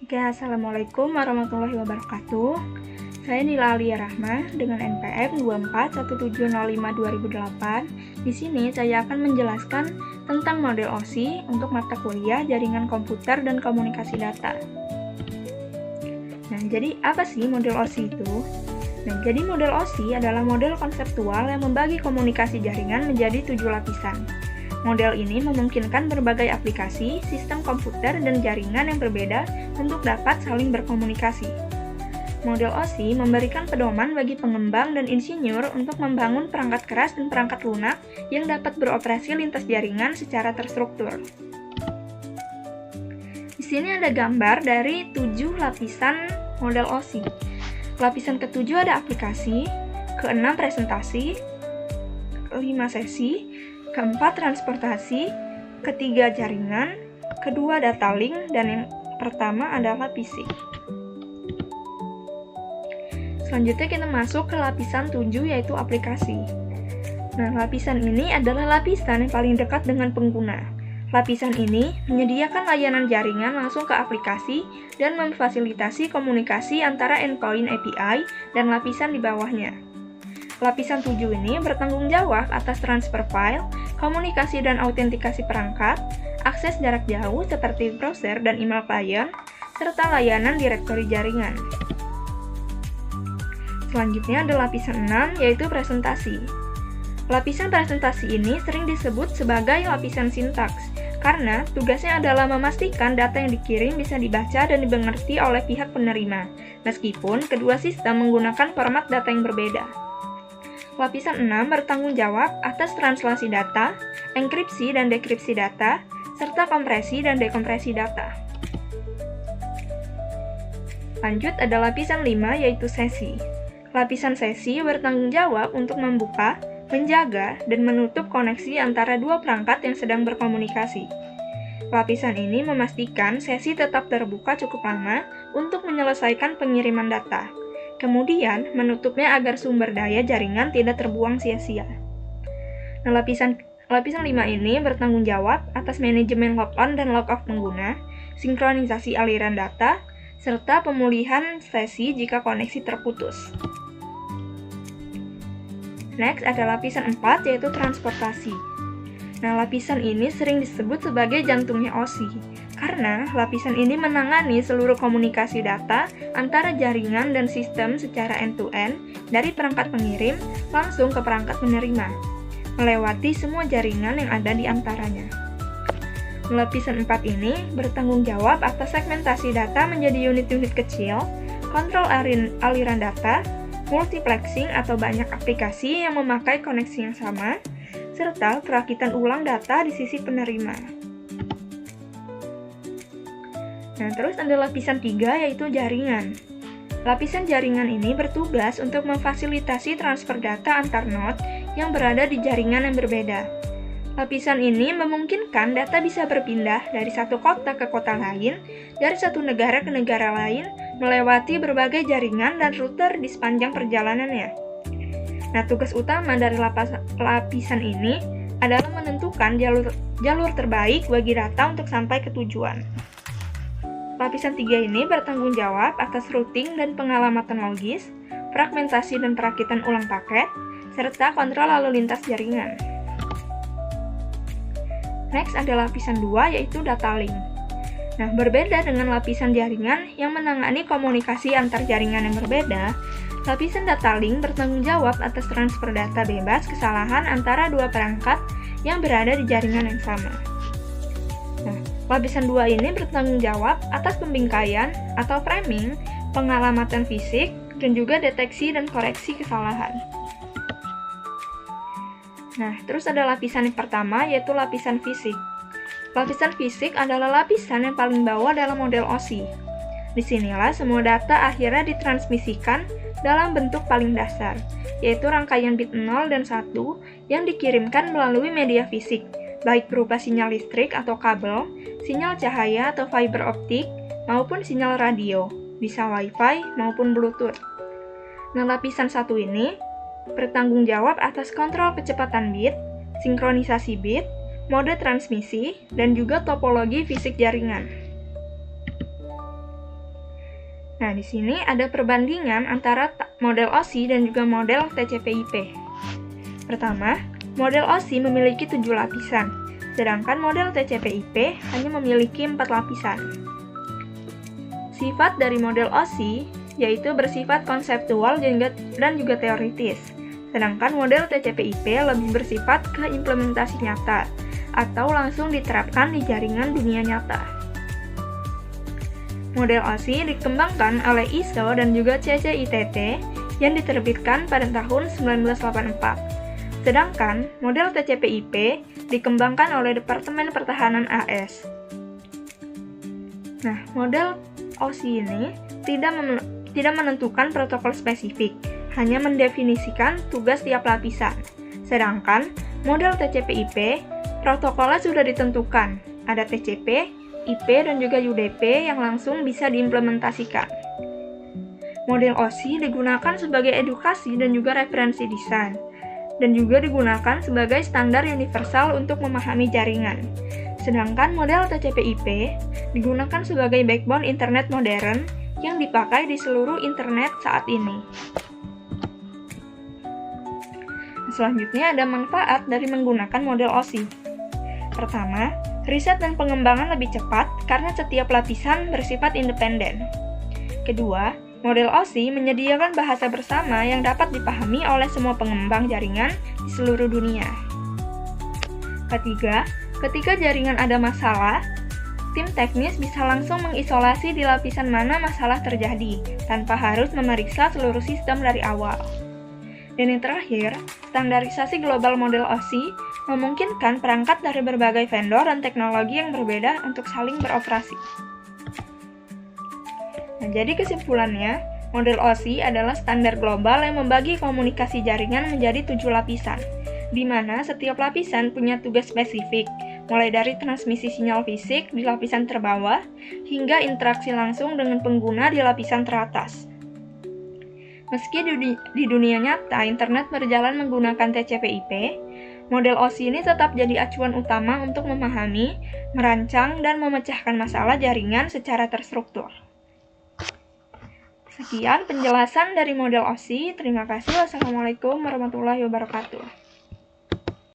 Oke, Assalamualaikum warahmatullahi wabarakatuh. Saya Nila Alia Rahma dengan NPM 241705-2008. Di sini saya akan menjelaskan tentang model OSI untuk mata kuliah Jaringan Komputer dan Komunikasi Data. Nah, jadi apa sih model OSI itu? Nah, jadi model OSI adalah model konseptual yang membagi komunikasi jaringan menjadi 7 lapisan. Model ini memungkinkan berbagai aplikasi, sistem komputer, dan jaringan yang berbeda untuk dapat saling berkomunikasi. Model OSI memberikan pedoman bagi pengembang dan insinyur untuk membangun perangkat keras dan perangkat lunak yang dapat beroperasi lintas jaringan secara terstruktur. Di sini ada gambar dari 7 lapisan model OSI. Lapisan ke-7 ada aplikasi, ke-6 presentasi, ke-5 sesi, ke-4 transportasi, ke-3 jaringan, ke-2 data link, dan yang pertama adalah fisik. Selanjutnya kita masuk ke lapisan 7 yaitu aplikasi. Nah, lapisan ini adalah lapisan yang paling dekat dengan pengguna. Lapisan ini menyediakan layanan jaringan langsung ke aplikasi dan memfasilitasi komunikasi antara endpoint API dan lapisan di bawahnya. Lapisan 7 ini bertanggung jawab atas transfer file, komunikasi dan autentikasi perangkat, akses jarak jauh seperti browser dan email klien, serta layanan direktori jaringan. Selanjutnya ada lapisan 6 yaitu presentasi. Lapisan presentasi ini sering disebut sebagai lapisan sintaks karena tugasnya adalah memastikan data yang dikirim bisa dibaca dan dimengerti oleh pihak penerima, meskipun kedua sistem menggunakan format data yang berbeda. Lapisan 6 bertanggung jawab atas translasi data, enkripsi dan dekripsi data, serta kompresi dan dekompresi data. Lanjut ada lapisan 5 yaitu sesi. Lapisan sesi bertanggung jawab untuk membuka, menjaga, dan menutup koneksi antara dua perangkat yang sedang berkomunikasi. Lapisan ini memastikan sesi tetap terbuka cukup lama untuk menyelesaikan pengiriman data. Kemudian, menutupnya agar sumber daya jaringan tidak terbuang sia-sia. Nah, lapisan 5 ini bertanggung jawab atas manajemen log-on dan log-off pengguna, sinkronisasi aliran data, serta pemulihan sesi jika koneksi terputus. Next ada lapisan 4 yaitu transportasi. Nah, lapisan ini sering disebut sebagai jantungnya OSI karena lapisan ini menangani seluruh komunikasi data antara jaringan dan sistem secara end-to-end dari perangkat pengirim langsung ke perangkat penerima, melewati semua jaringan yang ada di antaranya. Lapisan 4 ini bertanggung jawab atas segmentasi data menjadi unit-unit kecil, kontrol aliran data, multiplexing atau banyak aplikasi yang memakai koneksi yang sama, serta perakitan ulang data di sisi penerima. Nah, terus ada lapisan 3 yaitu jaringan. Lapisan jaringan ini bertugas untuk memfasilitasi transfer data antar node yang berada di jaringan yang berbeda. Lapisan ini memungkinkan data bisa berpindah dari satu kota ke kota lain, dari satu negara ke negara lain, melewati berbagai jaringan dan router di sepanjang perjalanannya. Nah, tugas utama dari lapisan ini adalah menentukan jalur terbaik bagi data untuk sampai ke tujuan. Lapisan 3 ini bertanggung jawab atas routing dan pengalamatan logis, fragmentasi dan perakitan ulang paket, serta kontrol lalu lintas jaringan. Next ada lapisan 2 yaitu data link. Nah, berbeda dengan lapisan jaringan yang menangani komunikasi antar jaringan yang berbeda, lapisan data link bertanggung jawab atas transfer data bebas kesalahan antara dua perangkat yang berada di jaringan yang sama. Nah, lapisan 2 ini bertanggung jawab atas pembingkaian atau framing, pengalamatan fisik, dan juga deteksi dan koreksi kesalahan. Nah, terus ada lapisan yang pertama yaitu lapisan fisik. Lapisan fisik adalah lapisan yang paling bawah dalam model OSI. Disinilah semua data akhirnya ditransmisikan dalam bentuk paling dasar, yaitu rangkaian bit 0 dan 1 yang dikirimkan melalui media fisik, baik berupa sinyal listrik atau kabel, sinyal cahaya atau fiber optik, maupun sinyal radio, bisa Wi-Fi maupun Bluetooth. Nah, lapisan 1 ini bertanggung jawab atas kontrol kecepatan bit, sinkronisasi bit, mode transmisi, dan juga topologi fisik jaringan. Nah, di sini ada perbandingan antara model OSI dan juga model TCP/IP. Pertama, model OSI memiliki 7 lapisan, sedangkan model TCP/IP hanya memiliki 4 lapisan. Sifat dari model OSI yaitu bersifat konseptual dan juga teoritis, sedangkan model TCP/IP lebih bersifat ke implementasi nyata atau langsung diterapkan di jaringan dunia nyata. Model OSI dikembangkan oleh ISO dan juga CCITT yang diterbitkan pada tahun 1984. Sedangkan model TCP/IP dikembangkan oleh Departemen Pertahanan AS. Nah, model OSI ini tidak menentukan protokol spesifik, hanya mendefinisikan tugas tiap lapisan. Sedangkan model TCP/IP protokolnya sudah ditentukan, ada TCP, IP, dan juga UDP yang langsung bisa diimplementasikan. Model OSI digunakan sebagai edukasi dan juga referensi desain, dan juga digunakan sebagai standar universal untuk memahami jaringan. Sedangkan model TCP/IP digunakan sebagai backbone internet modern yang dipakai di seluruh internet saat ini. Selanjutnya ada manfaat dari menggunakan model OSI. Pertama, riset dan pengembangan lebih cepat karena setiap lapisan bersifat independen. Kedua, model OSI menyediakan bahasa bersama yang dapat dipahami oleh semua pengembang jaringan di seluruh dunia. Ketiga, ketika jaringan ada masalah, tim teknis bisa langsung mengisolasi di lapisan mana masalah terjadi, tanpa harus memeriksa seluruh sistem dari awal. Dan yang terakhir, standarisasi global model OSI memungkinkan perangkat dari berbagai vendor dan teknologi yang berbeda untuk saling beroperasi. Nah, jadi kesimpulannya, model OSI adalah standar global yang membagi komunikasi jaringan menjadi 7 lapisan, di mana setiap lapisan punya tugas spesifik, mulai dari transmisi sinyal fisik di lapisan terbawah, hingga interaksi langsung dengan pengguna di lapisan teratas. Meski di dunia nyata internet berjalan menggunakan TCP/IP, model OSI ini tetap jadi acuan utama untuk memahami, merancang, dan memecahkan masalah jaringan secara terstruktur. Sekian penjelasan dari model OSI. Terima kasih. Wassalamualaikum warahmatullahi wabarakatuh.